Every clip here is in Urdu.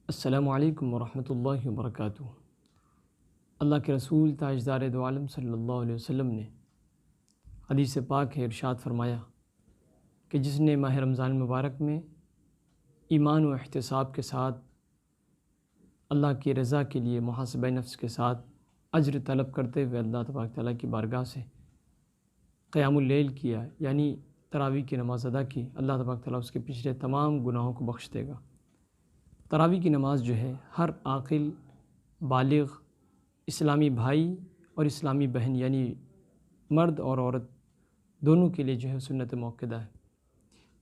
السلام علیکم ورحمۃ اللہ وبرکاتہ۔ اللہ کے رسول تاجدار دو عالم صلی اللہ علیہ وسلم نے حدیث پاک ہے ارشاد فرمایا کہ جس نے ماہ رمضان مبارک میں ایمان و احتساب کے ساتھ اللہ کی رضا کے لیے محاسبہ نفس کے ساتھ اجر طلب کرتے ہوئے اللہ تبارک تعالیٰ کی بارگاہ سے قیام اللیل کیا، یعنی تراویح کی نماز ادا کی، اللہ تبارک تعالیٰ اس کے پچھلے تمام گناہوں کو بخش دے گا۔ تراویح کی نماز جو ہے ہر عاقل بالغ اسلامی بھائی اور اسلامی بہن یعنی مرد اور عورت دونوں کے لیے جو ہے سنت موقدہ ہے۔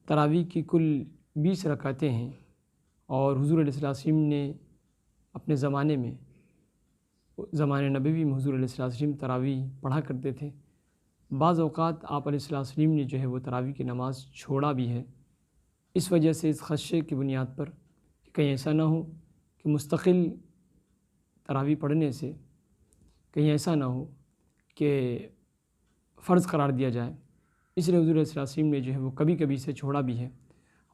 تراویح کی کل 20 رکعتیں ہیں اور حضور علیہ السلام نے اپنے زمانے میں زمانہ نبوی میں حضور علیہ السلام تراویح پڑھا کرتے تھے۔ بعض اوقات آپ علیہ السلام نے جو ہے وہ تراویح کی نماز چھوڑا بھی ہے، اس وجہ سے اس خدشے کی بنیاد پر کہ کہیں ایسا نہ ہو کہ مستقل تراویح پڑھنے سے کہیں ایسا نہ ہو کہ فرض قرار دیا جائے، اس لیے حضور علیہ السلام نے جو ہے وہ کبھی کبھی سے چھوڑا بھی ہے۔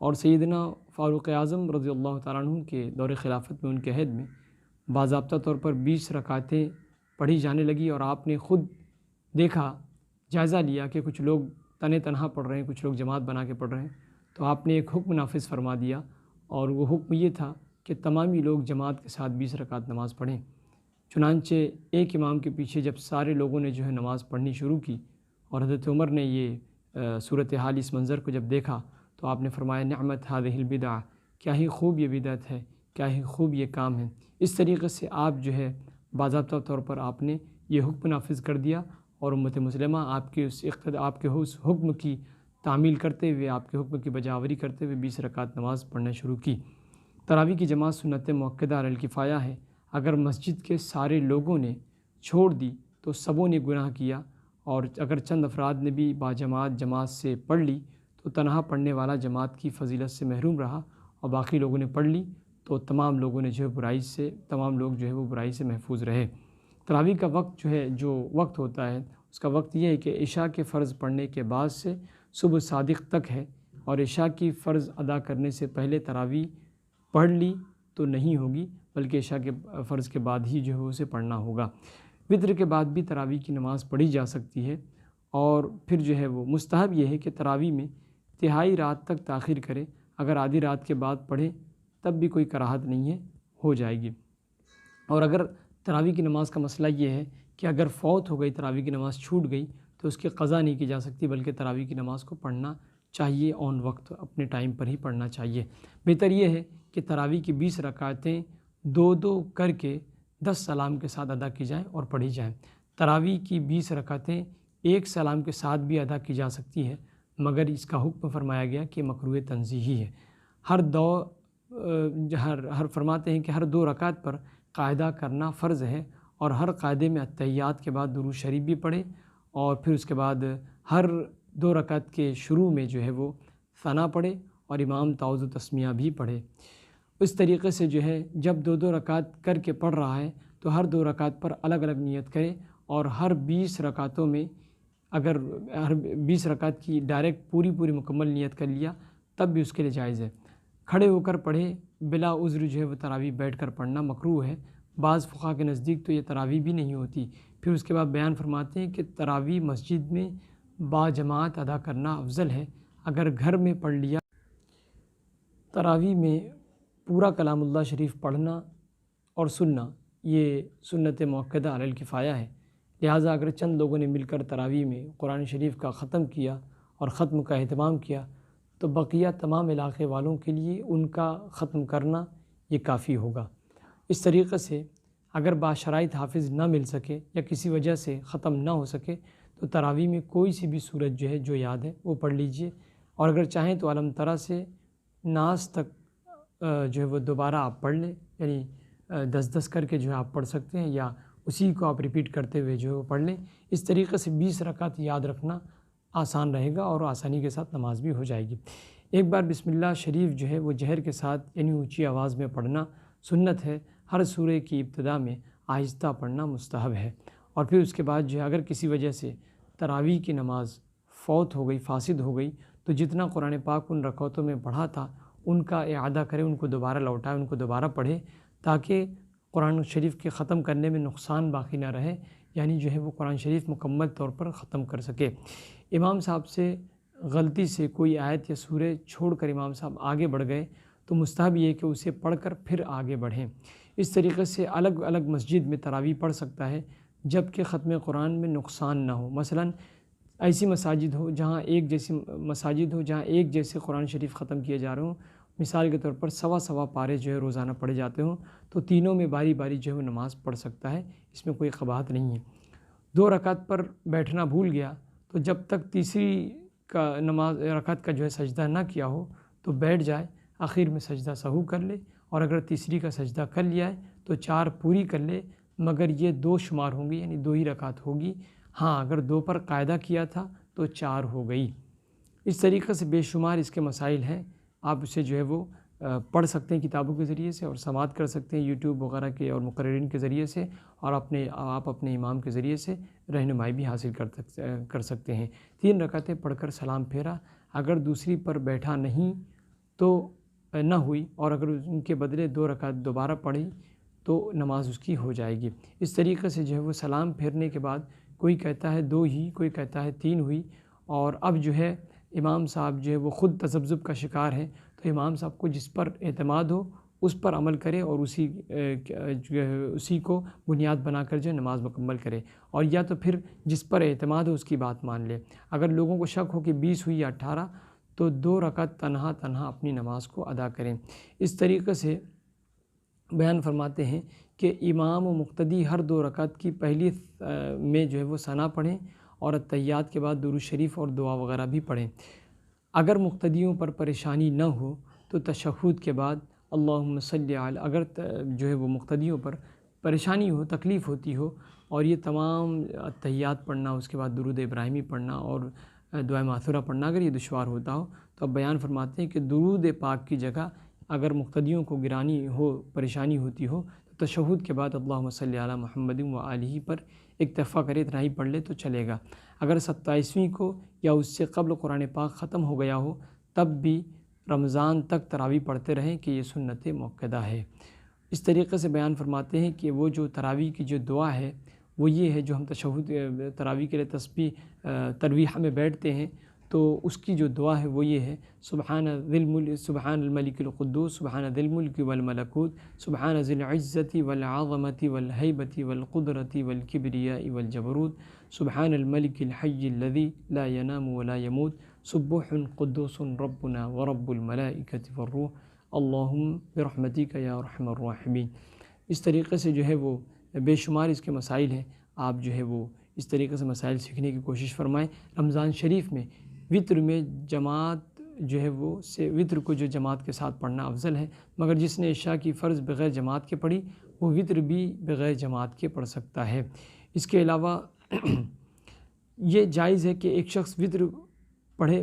اور سیدنا فاروق اعظم رضی اللہ تعالیٰ عنہ کے دور خلافت میں ان کے عہد میں باضابطہ طور پر 20 رکعتیں پڑھی جانے لگی، اور آپ نے خود دیکھا، جائزہ لیا کہ کچھ لوگ تنہا پڑھ رہے ہیں، کچھ لوگ جماعت بنا کے پڑھ رہے ہیں، تو آپ نے ایک حکم نافذ فرما دیا، اور وہ حکم یہ تھا کہ تمامی لوگ جماعت کے ساتھ 20 رکعت نماز پڑھیں۔ چنانچہ ایک امام کے پیچھے جب سارے لوگوں نے جو ہے نماز پڑھنی شروع کی اور حضرت عمر نے یہ صورتحال اس منظر کو جب دیکھا تو آپ نے فرمایا نعمت هذه البدع، کیا ہی خوب یہ بدعت ہے، کیا ہی خوب یہ کام ہے۔ اس طریقے سے آپ جو ہے باضابطہ طور پر آپ نے یہ حکم نافذ کر دیا، اور امت مسلمہ آپ کے اس حکم کی تعمیل کرتے ہوئے، آپ کے حکم کی بجاوری کرتے ہوئے 20 رکعت نماز پڑھنا شروع کی۔ تراویح کی جماعت سنت موقدہ علی الکفایہ ہے۔ اگر مسجد کے سارے لوگوں نے چھوڑ دی تو سبوں نے گناہ کیا، اور اگر چند افراد نے بھی جماعت سے پڑھ لی تو تنہا پڑھنے والا جماعت کی فضیلت سے محروم رہا، اور باقی لوگوں نے پڑھ لی تو تمام لوگ جو ہے وہ برائی سے محفوظ رہے۔ تراویح کا وقت جو وقت ہوتا ہے اس کا وقت یہ ہے کہ عشاء کے فرض پڑھنے کے بعد سے صبح صادق تک ہے، اور عشاء کی فرض ادا کرنے سے پہلے تراویح پڑھ لی تو نہیں ہوگی، بلکہ عشاء کے فرض کے بعد ہی جو ہے اسے پڑھنا ہوگا۔ وتر کے بعد بھی تراویح کی نماز پڑھی جا سکتی ہے، اور پھر جو ہے وہ مستحب یہ ہے کہ تراویح میں تہائی رات تک تاخیر کرے، اگر آدھی رات کے بعد پڑھے تب بھی کوئی کراہت نہیں ہے، ہو جائے گی۔ اور اگر تراویح کی نماز کا مسئلہ یہ ہے کہ اگر فوت ہو گئی، تراویح کی نماز چھوٹ گئی تو اس کی قضا نہیں کی جا سکتی، بلکہ تراویح کی نماز کو پڑھنا چاہیے، آن وقت اپنے ٹائم پر ہی پڑھنا چاہیے۔ بہتر یہ ہے کہ تراویح کی 20 رکعتیں دو کر کے 10 سلام کے ساتھ ادا کی جائیں اور پڑھی جائیں۔ تراویح کی 20 رکعتیں ایک سلام کے ساتھ بھی ادا کی جا سکتی ہے، مگر اس کا حکم فرمایا گیا کہ مکروہ تنزیہی ہے۔ ہر فرماتے ہیں کہ ہر 2 رکعت پر قاعدہ کرنا فرض ہے، اور ہر قاعدے میں اتحیات کے بعد درود شریف بھی پڑھے، اور پھر اس کے بعد ہر 2 رکعت کے شروع میں جو ہے وہ ثنا پڑھے اور امام تعوذ و تسمیہ بھی پڑھے۔ اس طریقے سے جو ہے جب 2 رکعت کر کے پڑھ رہا ہے تو ہر 2 رکعت پر الگ الگ نیت کرے، اور ہر 20 رکعتوں میں اگر ہر 20 رکعت کی ڈائریکٹ پوری مکمل نیت کر لیا تب بھی اس کے لیے جائز ہے۔ کھڑے ہو کر پڑھے، بلا عذر جو ہے وہ تراویح بیٹھ کر پڑھنا مکروہ ہے۔ بعض فقہا کے نزدیک تو یہ تراویح بھی نہیں ہوتی۔ پھر اس کے بعد بیان فرماتے ہیں کہ تراویح مسجد میں با جماعت ادا کرنا افضل ہے۔ اگر گھر میں پڑھ لیا، تراویح میں پورا کلام اللہ شریف پڑھنا اور سننا یہ سنت موقدہ علی الکفایہ ہے، لہٰذا اگر چند لوگوں نے مل کر تراویح میں قرآن شریف کا ختم کیا اور ختم کا اہتمام کیا تو بقیہ تمام علاقے والوں کے لیے ان کا ختم کرنا یہ کافی ہوگا۔ اس طریقے سے اگر باشرائط حافظ نہ مل سکے یا کسی وجہ سے ختم نہ ہو سکے تو تراویح میں کوئی سی بھی سورت جو یاد ہے وہ پڑھ لیجئے، اور اگر چاہیں تو علم ترا سے ناس تک جو ہے وہ دوبارہ آپ پڑھ لیں، یعنی 10 کر کے جو ہے آپ پڑھ سکتے ہیں، یا اسی کو آپ ریپیٹ کرتے ہوئے جو ہے وہ پڑھ لیں۔ اس طریقے سے 20 رکعت یاد رکھنا آسان رہے گا، اور آسانی کے ساتھ نماز بھی ہو جائے گی۔ ایک بار بسم اللہ شریف جو ہے وہ جہر کے ساتھ یعنی اونچی آواز میں پڑھنا سنت ہے۔ ہر سورہ کی ابتدا میں آہستہ پڑھنا مستحب ہے، اور پھر اس کے بعد جو ہے اگر کسی وجہ سے تراویح کی نماز فوت ہو گئی، فاسد ہو گئی، تو جتنا قرآن پاک ان رکعتوں میں پڑھا تھا ان کا اعادہ کرے، ان کو دوبارہ لوٹائے، ان کو دوبارہ پڑھے، تاکہ قرآن شریف کے ختم کرنے میں نقصان باقی نہ رہے، یعنی جو ہے وہ قرآن شریف مکمل طور پر ختم کر سکے۔ امام صاحب سے غلطی سے کوئی آیت یا سورہ چھوڑ کر امام صاحب آگے بڑھ گئے تو مستحب یہ کہ اسے پڑھ کر پھر آگے بڑھیں۔ اس طریقے سے الگ الگ مسجد میں تراویح پڑھ سکتا ہے جب کہ ختم قرآن میں نقصان نہ ہو۔ مثلاً ایسی مساجد ہو جہاں ایک جیسے قرآن شریف ختم کیے جا رہے ہوں، مثال کے طور پر سوا پارے جو ہے روزانہ پڑھے جاتے ہوں، تو تینوں میں باری باری جو ہے وہ نماز پڑھ سکتا ہے، اس میں کوئی قباحت نہیں ہے۔ 2 رکعت پر بیٹھنا بھول گیا تو جب تک تیسری کا رکعت کا جو ہے سجدہ نہ کیا ہو تو بیٹھ جائے، آخر میں سجدہ سہو کر لے، اور اگر تیسری کا سجدہ کر لیا ہے تو 4 پوری کر لے، مگر یہ 2 شمار ہوں گی، یعنی 2 ہی رکعت ہوگی۔ ہاں اگر 2 پر قاعدہ کیا تھا تو 4 ہو گئی۔ اس طریقے سے بے شمار اس کے مسائل ہیں، آپ اسے جو ہے وہ پڑھ سکتے ہیں کتابوں کے ذریعے سے، اور سماعت کر سکتے ہیں یوٹیوب وغیرہ کے اور مقررین کے ذریعے سے، اور آپ اپنے امام کے ذریعے سے رہنمائی بھی حاصل کر سکتے ہیں۔ 3 رکعتیں پڑھ کر سلام پھیرا، اگر دوسری پر بیٹھا نہیں تو نہ ہوئی، اور اگر ان کے بدلے 2 رکعت دوبارہ پڑھی تو نماز اس کی ہو جائے گی۔ اس طریقے سے جو ہے وہ سلام پھیرنے کے بعد کوئی کہتا ہے 2 ہی، کوئی کہتا ہے 3 ہوئی، اور اب جو ہے امام صاحب جو ہے وہ خود تذبذب کا شکار ہے، تو امام صاحب کو جس پر اعتماد ہو اس پر عمل کرے، اور اسی کو بنیاد بنا کر جو ہے نماز مکمل کرے، اور یا تو پھر جس پر اعتماد ہو اس کی بات مان لے۔ اگر لوگوں کو شک ہو کہ 20 ہوئی یا 18 تو 2 رکعت تنہا اپنی نماز کو ادا کریں۔ اس طریقے سے بیان فرماتے ہیں کہ امام و مقتدی ہر 2 رکعت کی پہلی میں جو ہے وہ ثنا پڑھیں، اور التحیات کے بعد درود شریف اور دعا وغیرہ بھی پڑھیں۔ اگر مقتدیوں پر پریشانی نہ ہو تو تشہد کے بعد اللہم صلی علی، اگر جو ہے وہ مقتدیوں پر پریشانی ہو، تکلیف ہوتی ہو، اور یہ تمام التحیات پڑھنا، اس کے بعد درود ابراہیمی پڑھنا اور دعائے ماثورہ پڑھنا اگر یہ دشوار ہوتا ہو، تو اب بیان فرماتے ہیں کہ درود پاک کی جگہ اگر مقتدیوں کو گرانی ہو، پریشانی ہوتی ہو، تو تشہد کے بعد اللہم صلی علی محمد و آلہ پر اکتفا کرے، اتنا ہی پڑھ لے تو چلے گا۔ اگر 27ویں کو یا اس سے قبل قرآن پاک ختم ہو گیا ہو تب بھی رمضان تک تراویح پڑھتے رہیں کہ یہ سنت مؤکدہ ہے۔ اس طریقے سے بیان فرماتے ہیں کہ وہ جو تراویح کی جو دعا ہے وہ یہ ہے، جو ہم تشہد تراویح کے لیے تسبیح ترویح میں بیٹھتے ہیں تو اس کی جو دعا ہے وہ یہ ہے، سبحان الملک القدوس، سبحان ذی الملک والملکوت، سبحان ذی العزت والعظمت والہیبت والقدرت والکبریاء والجبروت، سبحان الملک الحی الذی لا ینام ولا یموت، سبوح قدوس ربنا ورب الملائکۃ والروح، اللہم برحمتک یا ارحم الراحمین۔ اس طریقے سے جو ہے وہ بے شمار اس کے مسائل ہیں، آپ جو ہے وہ اس طریقے سے مسائل سیکھنے کی کوشش فرمائیں۔ رمضان شریف میں وطر میں جماعت جو ہے وہ وطر کو جو جماعت کے ساتھ پڑھنا افضل ہے، مگر جس نے عشاء کی فرض بغیر جماعت کے پڑھی وہ وطر بھی بغیر جماعت کے پڑھ سکتا ہے۔ اس کے علاوہ یہ جائز ہے کہ ایک شخص وطر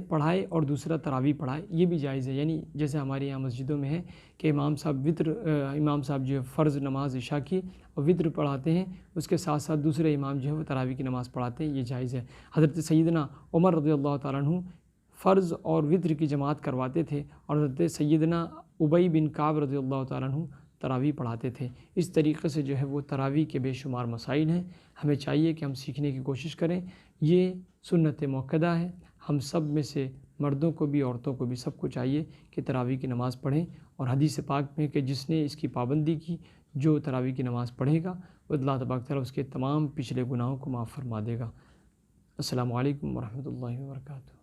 پڑھائے اور دوسرا تراویح پڑھائے، یہ بھی جائز ہے، یعنی جیسے ہمارے یہاں مسجدوں میں ہے کہ امام صاحب جو ہے فرض نماز عشاء کی اور وطر پڑھاتے ہیں، اس کے ساتھ ساتھ دوسرے امام جو ہے وہ تراویح کی نماز پڑھاتے ہیں، یہ جائز ہے۔ حضرت سیدنا عمر رضی اللہ تعالیٰ عنہ فرض اور وطر کی جماعت کرواتے تھے، اور حضرت سیدنا ابی بن کعب رضی اللہ تعالیٰ عنہ تراویح پڑھاتے تھے۔ اس طریقے سے جو ہے وہ تراویح کے بے شمار مسائل ہیں، ہمیں چاہیے کہ ہم سیکھنے کی کوشش کریں۔ یہ سنت مؤکدہ ہے، ہم سب میں سے مردوں کو بھی عورتوں کو بھی سب کو چاہیے کہ تراویح کی نماز پڑھیں، اور حدیث پاک میں کہ جس نے اس کی پابندی کی، جو تراویح کی نماز پڑھے گا وہ اللہ تبارک تعالیٰ اس کے تمام پچھلے گناہوں کو معاف فرما دے گا۔ السلام علیکم ورحمۃ اللہ وبرکاتہ۔